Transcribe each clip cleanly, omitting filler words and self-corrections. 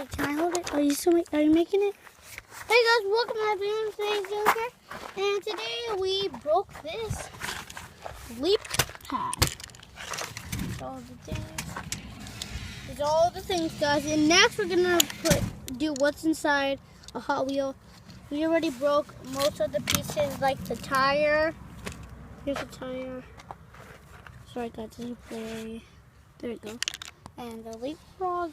Wait, can I hold it? Are you making it? Hey guys, welcome to my video. Today's Joker, and today we broke this leap pad. There's all the things, guys. And next we're gonna do what's inside a Hot Wheel. We already broke most of the pieces, like the tire. Here's the tire. Sorry guys, this is play. There we go. And the leapfrog.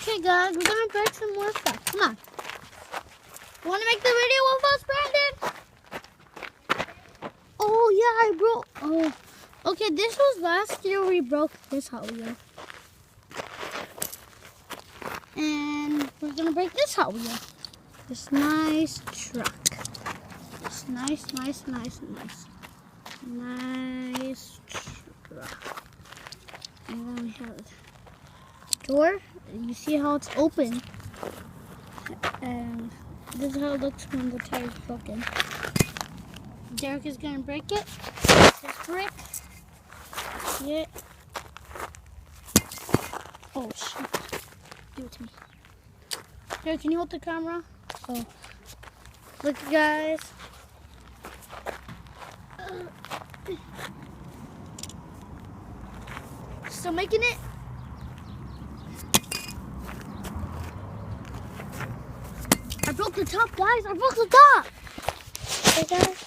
Okay guys, we're gonna break some more stuff. Come on. You wanna make the video with us, Brandon? Oh yeah, I broke. Oh, okay. This was last year we broke this Hot Wheel, and we're gonna break this Hot Wheel. This nice truck. This nice truck. And then we have the door. You see how it's open, and this is how it looks when the tire is broken. Derek is gonna break it. This brick. See it? Oh shit! Give it to me. Derek, can you hold the camera? Oh, look, guys. Still making it. I broke the top, guys. I broke the top. Hey guys.